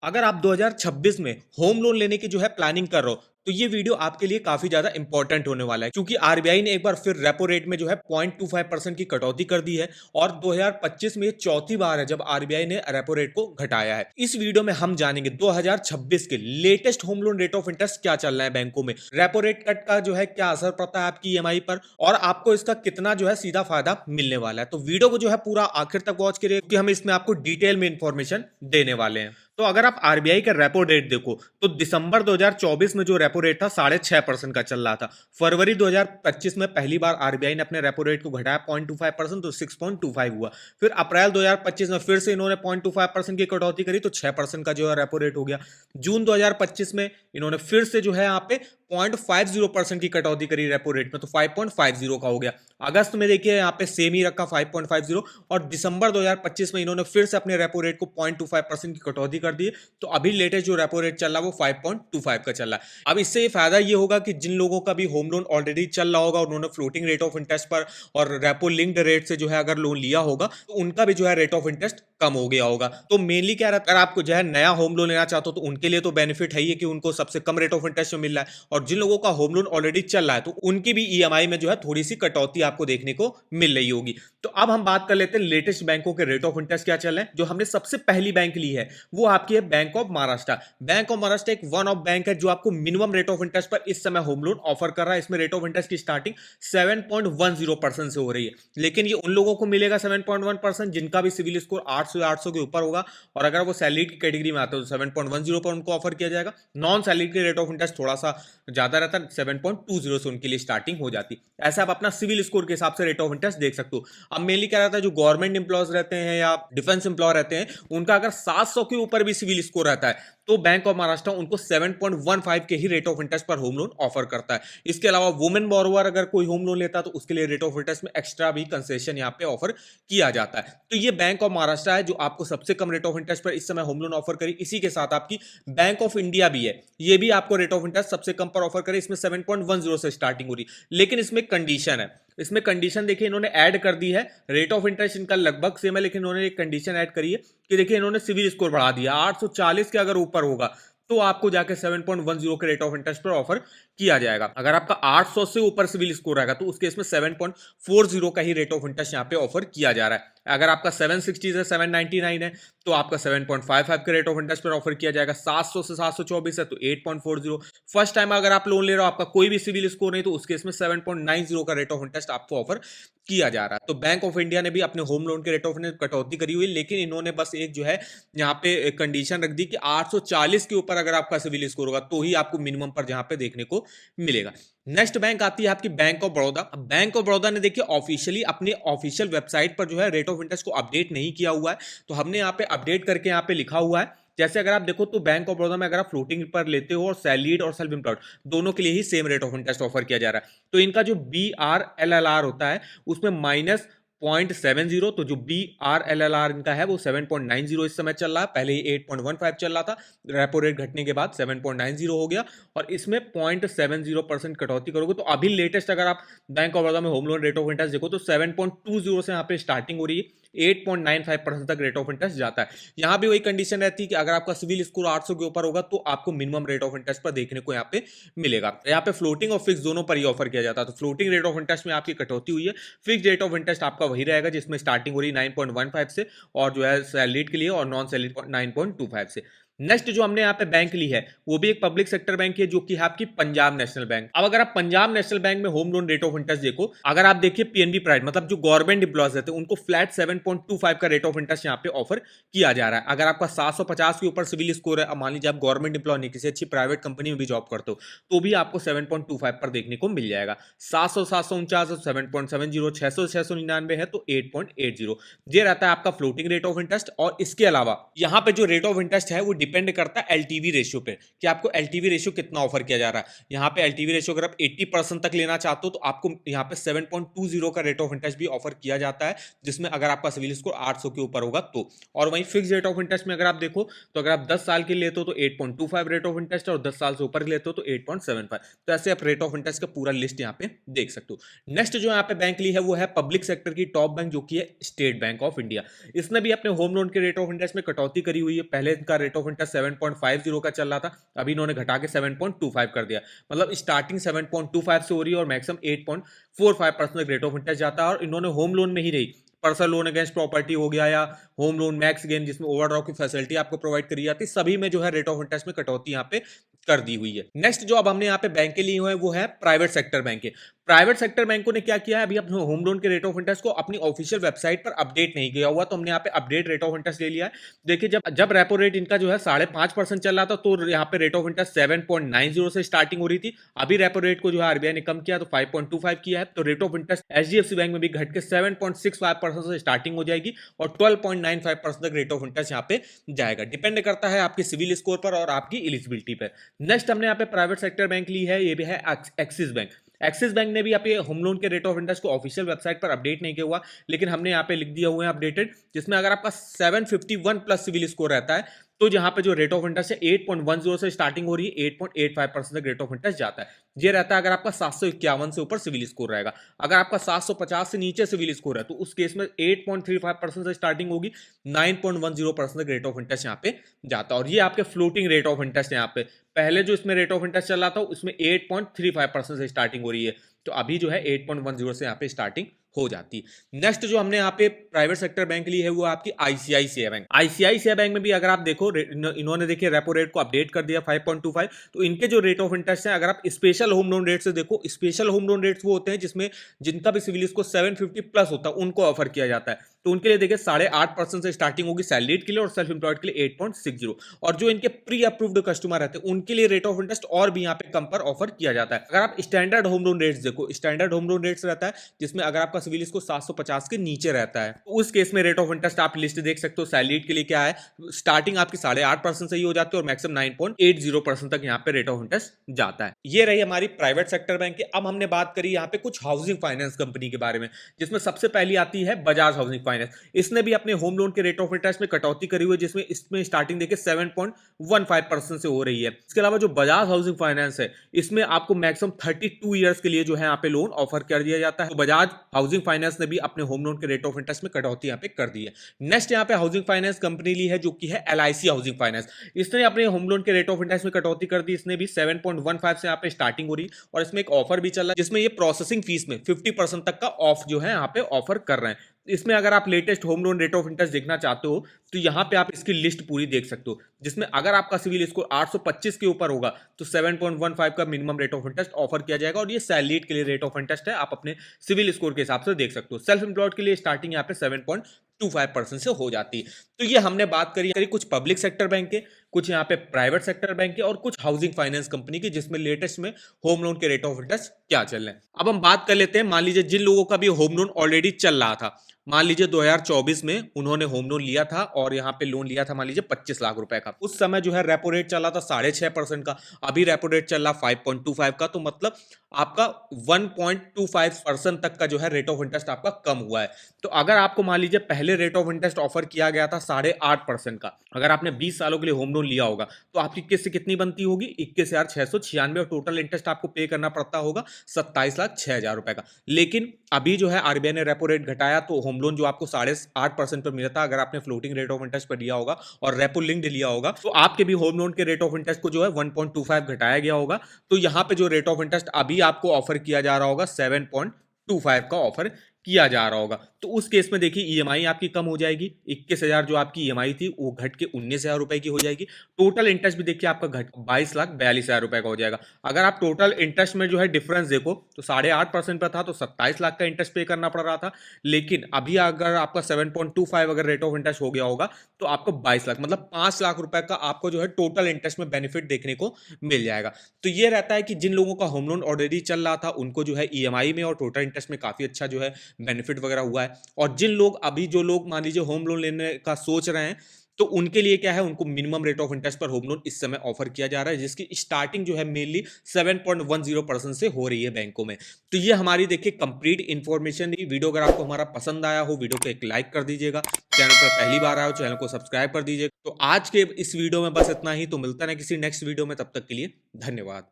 अगर आप 2026 में होम लोन लेने की जो है प्लानिंग कर रहे हो तो ये वीडियो आपके लिए काफी ज्यादा इंपॉर्टेंट होने वाला है, क्योंकि आरबीआई ने एक बार फिर रेपो रेट में जो है 0.25% की कटौती कर दी है और 2025 में ये चौथी बार है जब आरबीआई ने रेपो रेट को घटाया है। इस वीडियो में हम जानेंगे 2026 के latest home loan rate of interest क्या चल रहा है बैंकों में, रेपो रेट कट का जो है क्या असर पड़ता है आपकी ईएमआई पर और आपको इसका कितना जो है सीधा फायदा मिलने वाला है। तो वीडियो को जो है पूरा आखिर तक वॉच करिए, क्योंकि हम इसमें आपको डिटेल में इंफॉर्मेशन देने वाले हैं। तो अगर आप आरबीआई का रेपो रेट देखो तो दिसंबर 2024 में जो रेपो रेट था 6.5% का चल रहा था। फरवरी 2025 में पहली बार आरबीआई ने अपने रेपो रेट को घटाया 0.25% तो 6.25 हुआ। फिर अप्रैल 2025 में फिर से इन्होंने 0.25% की कटौती करी तो 6% का जो है रेपो रेट हो गया। जून 2025 में इन्होंने फिर से जो है यहाँ पे 0.50% की कटौती करी रेपो रेट में तो 5.50 का हो गया। अगस्त में देखिए यहाँ पे सेम ही रखा 5.50 और दिसंबर 2025 में इन्होंने फिर से अपने रेपो रेट को 0.25% की कटौती कर दी। तो अभी लेटेस्ट जो रेपो रेट चल रहा है वो 5.25 का चल रहा है। अब इससे फायदा ये होगा कि जिन लोगों का भी होम लोन ऑलरेडी चल रहा होगा, उन्होंने फ्लोटिंग रेट ऑफ इंटरेस्ट पर और रेपो लिंक्ड रेट से जो है अगर लोन लिया होगा तो उनका भी जो है रेट ऑफ इंटरेस्ट कम हो गया होगा। तो मेनली क्या रहता है, अगर आपको जो है नया होम लोन लेना चाहते हो तो उनके लिए तो बेनिफिट है ही कि उनको सबसे कम रेट ऑफ इंटरेस्ट में मिल रहा है, और जिन लोगों का होम लोन ऑलरेडी चल रहा है तो उनकी भी ईएमआई में जो है थोड़ी सी कटौती आपको देखने को मिल रही होगी। तो अब हम बात कर लेते हैं लेटेस्ट बैंकों के रेट ऑफ इंटरेस्ट क्या चल रहे हैं। जो हमने सबसे पहली बैंक ली है वो आपकी है bank of Maharashtra. Bank of Maharashtra एक वन ऑफ बैंक है जो आपको मिनिमम रेट ऑफ इंटरेस्ट पर इस समय होम लोन ऑफर कर रहा है। इसमें रेट ऑफ इंटरेस्ट की स्टार्टिंग 7.10% से हो रही है, लेकिन ये उन लोगों को मिलेगा 7.1% जिनका भी सिविल स्कोर 800 या 800 के ऊपर होगा, और अगर वो सैलरी की कैटेगरी में आते हो तो 7.10 पर उनको ऑफर किया जाएगा। नॉन सैलरी के रेट ऑफ इंटरेस्ट थोड़ा सा ज्यादा रहता है, 7.20 से उनके लिए स्टार्टिंग हो जाती है। ऐसा आप अपना सिविल स्कोर के हिसाब से रेट ऑफ इंटरेस्ट देख सकते हो। अब मेनली क्या रहता है, जो गवर्नमेंट एम्प्लॉयज रहते हैं या डिफेंस एम्प्लॉय रहते हैं, उनका अगर 700 के ऊपर भी सिविल स्कोर रहता है तो बैंक ऑफ महाराष्ट्र उनको 7.15 के ही रेट ऑफ इंटरेस्ट पर होम लोन ऑफर करता है। इसके अलावा वुमेन बोरोवर अगर कोई होम लोन लेता है तो उसके लिए रेट ऑफ इंटरेस्ट में एक्स्ट्रा भी कंसेशन यहाँ पे ऑफर किया जाता है। तो ये बैंक ऑफ महाराष्ट्र है जो आपको सबसे कम रेट ऑफ इंटरेस्ट पर इस समय होम लोन ऑफर करी। इसी के साथ आपकी बैंक ऑफ इंडिया भी है, ये भी आपको रेट ऑफ इंटरेस्ट सबसे कम पर ऑफर करे। इसमें 7.10 से स्टार्टिंग हो रही, लेकिन इसमें कंडीशन है। इसमें कंडीशन देखिए इन्होंने ऐड कर दी है। रेट ऑफ इंटरेस्ट इनका लगभग सेम है, लेकिन इन्होंने एक कंडीशन ऐड करी है कि देखिए इन्होंने सिविल स्कोर बढ़ा दिया। 840 के अगर ऊपर होगा तो आपको जाके 7.10 के रेट ऑफ इंटरेस्ट पर ऑफर किया जाएगा। अगर आपका 800 से ऊपर सिविल स्कोर रहेगा तो उसके इसमें 7.40 का ही रेट ऑफ इंटरेस्ट यहाँ पे ऑफर किया जा रहा है। अगर आपका 760 से 799 है तो आपका 7.55 के रेट ऑफ इंटरेस्ट पर ऑफर किया जाएगा। 700 से 724 है तो 8.40। फर्स्ट टाइम अगर आप लोन ले रहे हो, आपका कोई भी सिविल स्कोर नहीं, तो उसके इसमें 7.90 का रेट ऑफ इंटरेस्ट आपको ऑफर किया जा रहा है। तो बैंक ऑफ इंडिया ने भी अपने होम लोन के रेट ऑफ इंटरेस्ट कटौती करी हुई, लेकिन इन्होंने बस एक जो है यहाँ पे कंडीशन रख दी कि 840 के ऊपर अगर आपका सिविल स्कोर होगा तो ही आपको मिनिमम पर जहां पे देखने को मिलेगा। नेक्स्ट बैंक आती है आपकी bank of Baroda. Bank of Baroda ने देखिए ऑफिशियली अपने ऑफिशियल वेबसाइट पर जो है रेट ऑफ इंटरेस्ट को अपडेट नहीं किया हुआ है, तो हमने यहाँ पे अपडेट करके यहाँ पे लिखा हुआ है। जैसे अगर आप देखो तो बैंक ऑफ बड़ौदा में अगर आप फ्लोटिंग पर लेते हो और सैलरीड और सेल्फ एम्प्लॉयड दोनों के लिए ही same rate of interest offer किया जा रहा है। तो इनका जो BRLLR होता है उसमें -0.70, तो जो BRLLR इनका है वो 7.90 इस समय चल रहा है। पहले ही 8.15 चल रहा था, रेपो रेट घटने के बाद 7.90 हो गया, और इसमें 0.70% कटौती करोगे तो अभी लेटेस्ट अगर आप बैंक ऑफ बड़ौदा में home loan rate of interest देखो तो 7.20 से यहाँ पे स्टार्टिंग हो रही है। 8.95% तक रेट ऑफ इंटरेस्ट जाता है। यहां भी वही कंडीशन रहती है कि अगर आपका सिविल स्कोर 800 के ऊपर होगा तो आपको मिनिमम रेट ऑफ इंटरेस्ट पर देखने को यहाँ पे मिलेगा। यहाँ पे फ्लोटिंग और फिक्स दोनों पर ही ऑफर किया जाता है। तो फ्लोटिंग रेट ऑफ इंटरेस्ट में आपकी कटौती हुई है, फिक्स रेट ऑफ इंटरेस्ट आपका वही रहेगा जिसमें स्टार्टिंग हो रही है 9.15 से, और जो है सैलरीड के लिए और नॉन सैलरीड 9.25 से। नेक्स्ट जो हमने यहाँ पे बैंक ली है वो भी एक पब्लिक सेक्टर बैंक है जो कि है आपकी पंजाब नेशनल बैंक। अब अगर आप पंजाब नेशनल बैंक में home loan rate of interest देखो, अगर आप देखिए पीएनबी प्राइवेट मतलब जो गवर्नमेंट एम्प्लॉयज रहते हैं उनको फ्लैट 7.25 का रेट ऑफ इंटरेस्ट यहाँ पे ऑफर किया जा रहा है। अगर आपका 750 के ऊपर सिविल स्कोर है, मान लीजिए आप गवर्नमेंट एम्प्लॉय नहीं किसी अच्छी प्राइवेट कंपनी में भी जॉब करते हो, तो भी आपको 7.25 पर देखने को मिल जाएगा। 700 749 7.70, 600 699 है तो 8.80। ये रहता है आपका फ्लोटिंग रेट ऑफ इंटरेस्ट। और इसके अलावा यहाँ पे जो रेट ऑफ इंटरेस्ट है वो डिपेंड करता है एलटीवी रेशियो पे कि आपको एलटीवी रेशियो कितना ऑफर किया जा रहा है। यहाँ पे एलटीवी रेशियो अगर आप 80% तक लेना चाहते हो तो आपको यहाँ पे 7.20 का रेट ऑफ इंटरेस्ट भी ऑफर किया जाता है, जिसमें अगर आपका सिविल स्कोर 800 के ऊपर होगा तो। और वहीं फिक्स रेट ऑफ इंटरेस्ट में अगर आप देखो तो अगर आप 10 साल के लेते हो तो 8.25 रेट ऑफ इंटरेस्ट है, और 10 साल से ऊपर लेते हो तो 8.75। तो ऐसे आप रेट ऑफ इंटरेस्ट का पूरा लिस्ट यहाँ पे देख सकते हो। नेक्स्ट जो यहाँ पे बैंक ली है वो है पब्लिक सेक्टर की टॉप बैंक जो कि है स्टेट बैंक ऑफ इंडिया। इसने भी अपने होम लोन के रेट ऑफ इंटरेस्ट में कटौती करी हुई है। पहले का रेट ऑफ ऑफ इंटरेस्ट 7.50 का चल रहा था, अभी इन्होंने घटा के 7.25 कर दिया। मतलब स्टार्टिंग 7.25 से हो रही है और मैक्सिमम 8.45% रेट ऑफ इंटरेस्ट जाता है। और इन्होंने होम लोन में ही रही, पर्सनल लोन अगेंस्ट प्रॉपर्टी हो गया या होम लोन मैक्स गेन जिसमें ओवरड्राफ्ट की फैसिलिटी आपको प्रोवाइड करी जाती है, सभी में जो है रेट ऑफ इंटरेस्ट में कटौती यहाँ पे कर दी हुई है। नेक्स्ट जो अब हमने यहाँ पे बैंक के लिए हुए हैं वो है प्राइवेट सेक्टर बैंक के। प्राइवेट सेक्टर बैंकों ने क्या किया है, अभी अपने होम लोन के रेट ऑफ इंटरेस्ट को अपनी ऑफिशियल वेबसाइट पर अपडेट नहीं किया हुआ, तो हमने यहाँ पे अपडेट रेट ऑफ इंटरेस्ट ले लिया है। देखिए जब रेपो रेट इनका जो है 5.5% चल रहा था तो यहाँ पे रेट ऑफ इंटरेस्ट 7.90 से स्टार्टिंग हो रही थी। अभी रेपो रेट को जो है आरबीआई ने कम किया तो 5.25 किया है, तो rate of interest HDFC bank में भी घट के 7.65% से स्टार्टिंग हो जाएगी और 12.95% तक रेट ऑफ इंटरेस्ट यहाँ पे जाएगा। डिपेंड करता है आपके सिविल स्कोर पर और आपकी एलिजिबिलिटी पर। नेक्स्ट हमने यहाँ पे प्राइवेट सेक्टर बैंक ली है, ये भी है एक्सिस बैंक। एक्सिस बैंक ने भी यहाँ पे होम लोन के रेट ऑफ इंटरेस्ट को ऑफिशियल वेबसाइट पर अपडेट नहीं किया हुआ, लेकिन हमने यहाँ पे लिख दिया हुआ है अपडेटेड, जिसमें अगर आपका 751 प्लस सिविल स्कोर रहता है तो जहां पे जो रेट ऑफ इंटरेस्ट है 8.10 से स्टार्टिंग हो रही है, 8.85% तक रेट ऑफ इंटरेस्ट जाता है। ये रहता है अगर आपका 751 से ऊपर सिविल स्कोर रहेगा। अगर आपका 750 से नीचे सिविल स्कोर है तो उस केस में 8.35% से स्टार्टिंग होगी, 9.10% तक रेट ऑफ इंटरेस्ट यहाँ पे जाता है। और ये आपके फ्लोटिंग रेट ऑफ इंटरेस्ट है। यहाँ पे पहले जो इसमें रेट ऑफ इंटरेस्ट चल रहा था उसमें 8.35% से स्टार्टिंग हो रही है, तो अभी जो है 8.10 से यहाँ पे स्टार्टिंग हो जाती है। नेक्स्ट जो हमने यहाँ पे प्राइवेट सेक्टर बैंक ली है वो आपकी आईसीआईसीआई बैंक। आईसीआईसीआई बैंक में भी अगर आप देखो इन्होंने देखिए रेपो रेट को अपडेट कर दिया 5.25, तो इनके जो रेट ऑफ इंटरेस्ट है अगर आप स्पेशल होम लोन रेट से देखो, स्पेशल होम लोन रेट्स वो होते हैं जिसमें जिनका भी सिविल स्कोर 750 प्लस होता है उनको ऑफर किया जाता है। तो उनके लिए देखिए 8.5% से स्टार्टिंग होगी सैलरीड के लिए और सेल्फ एम्प्लॉयड के लिए 8.60। और जो इनके प्री अप्रूव्ड कस्टमर रहते हैं उनके लिए रेट ऑफ इंटरेस्ट और भी यहाँ पे कम पर ऑफर किया जाता है। अगर आप स्टैंडर्ड होम लोन रेट्स देखो, स्टैंडर्ड होम लोन रेट्स रहता है जिसमें अगर आपका सिविल स्कोर 750 के नीचे रहता है तो उस केस में रेट ऑफ इंटरेस्ट आप लिस्ट देख सकते हो। सैलरीड के लिए क्या है, स्टार्टिंग आपकी 8.5% से ही हो जाती है और मैक्सिमम 9.80% तक यहाँ पे रेट ऑफ इंटरेस्ट जाता है। ये रही हमारी प्राइवेट सेक्टर बैंक की। अब हमने बात करी यहाँ पे कुछ हाउसिंग फाइनेंस कंपनी के बारे में, जिसमें सबसे पहली आती है बजाज हाउसिंग फाइनेंस। इसने भी अपने होम लोन के रेट ऑफ इंटरेस्ट में कटौती करी हुई है, जिसमें इसमें स्टार्टिंग देखिए 7.15% से हो रही है। इसके अलावा जो बजाज हाउसिंग फाइनेंस है इसमें आपको मैक्सिमम 32 ईयर्स के लिए जो है यहाँ पे लोन ऑफर कर दिया जाता है। तो बजाज हाउसिंग फाइनेंस ने भी अपने होम लोन के रेट ऑफ इंटरेस्ट में कटौती यहाँ पे कर दी है। नेक्स्ट यहाँ पे हाउसिंग फाइनेंस कंपनी ली है जो कि है एलआईसी हाउसिंग फाइनेंस। इसने अपने होम लोन के रेट ऑफ इंटरेस्ट में कटौती कर दी, इसने भी 7.15 से यहाँ पे स्टार्टिंग हो रही है और इसमें एक ऑफर भी चल रहा है जिसमें ये प्रोसेसिंग फीस में 50% तक का ऑफ जो है यहाँ पे ऑफर कर रहे हैं। इसमें अगर आप latest home loan rate of interest देखना चाहते हो तो यहाँ पे आप इसकी लिस्ट पूरी देख सकते हो, जिसमें अगर आपका सिविल स्कोर 825 के ऊपर होगा तो 7.15 का minimum rate of interest offer किया जाएगा। और ये सैलरीड के लिए रेट ऑफ इंटरेस्ट है, आप अपने सिविल स्कोर के हिसाब से देख सकते हो। सेल्फ एम्प्लॉयड के लिए स्टार्टिंग यहाँ पे 7.25% से हो जाती है। तो ये हमने बात करी कुछ पब्लिक सेक्टर बैंक के, कुछ यहाँ पे प्राइवेट सेक्टर बैंक के और कुछ हाउसिंग फाइनेंस कंपनी की, जिसमें लेटेस्ट में होम लोन के रेट ऑफ इंटरेस्ट क्या चल रहे हैं। अब हम बात कर लेते हैं, मान लीजिए जिन लोगों का भी होम लोन ऑलरेडी चल रहा था, मान लीजिए 2024 में उन्होंने होम लोन लिया था और यहाँ पे लोन लिया था मान लीजिए 25 लाख रुपए का। उस समय जो है रेपो रेट चला था 6.5% का, अभी रेपो रेट चल रहा 5.25 का, तो मतलब आपका 1.25% तक का जो है रेट ऑफ इंटरेस्ट आपका कम हुआ है। तो अगर आपको मान लीजिए पहले रेट ऑफ इंटरेस्ट ऑफर किया गया था 8.5% का, अगर आपने 20 सालों के लिए होम लोन लिया होगा तो आपकी किस्त कितनी बनती होगी, 21,696, और टोटल इंटरेस्ट आपको पे करना पड़ता होगा 27,06,000 रुपए का। लेकिन अभी जो है आरबीआई ने रेपो रेट घटाया तो होम लोन जो आपको 8.5% पर मिला था, अगर आपने फ्लोटिंग रेट ऑफ इंटरेस्ट पर लिया होगा और रेपो लिंक्ड लिया होगा तो आपके भी होम लोन के रेट ऑफ इंटरेस्ट को जो है 1.25 घटाया गया होगा। तो यहाँ पे जो रेट ऑफ इंटरेस्ट अभी आपको ऑफर किया जा रहा होगा 7.25 का ऑफर किया जा रहा होगा। तो उस केस में देखिए ईएमआई आपकी कम हो जाएगी, 21,000 जो आपकी ईएमआई थी वो घट के 19,000 रुपए की हो जाएगी। टोटल इंटरेस्ट भी देखिए आपका घट 22,42,000 रुपए का हो जाएगा। अगर आप टोटल इंटरेस्ट में जो है डिफरेंस देखो तो 8.5% पर था तो 27 लाख का इंटरेस्ट पे करना पड़ रहा था, लेकिन अभी अगर आपका 7.25 अगर रेट ऑफ इंटरेस्ट हो गया होगा तो आपको 22 लाख मतलब 5 लाख रुपए का आपको जो है टोटल इंटरेस्ट में बेनिफिट देखने को मिल जाएगा। तो ये रहता है कि जिन लोगों का होम लोन ऑलरेडी चल रहा था उनको जो है ईएमआई में और टोटल इंटरेस्ट में काफी अच्छा जो है बेनिफिट वगैरह हुआ है। और जिन लोग अभी जो लोग मान लीजिए होम लोन लेने का सोच रहे हैं तो उनके लिए क्या है, उनको मिनिमम रेट ऑफ इंटरेस्ट पर होम लोन इस समय ऑफर किया जा रहा है, जिसकी स्टार्टिंग जो है मेनली 7.10% से हो रही है बैंकों में। तो ये हमारी देखिए कंप्लीट इन्फॉर्मेशन थी। वीडियो अगर आपको हमारा पसंद आया हो वीडियो को एक लाइक कर दीजिएगा, चैनल पर पहली बार आया हो चैनल को सब्सक्राइब कर दीजिएगा। तो आज के इस वीडियो में बस इतना ही, तो मिलता है किसी नेक्स्ट वीडियो में, तब तक के लिए धन्यवाद।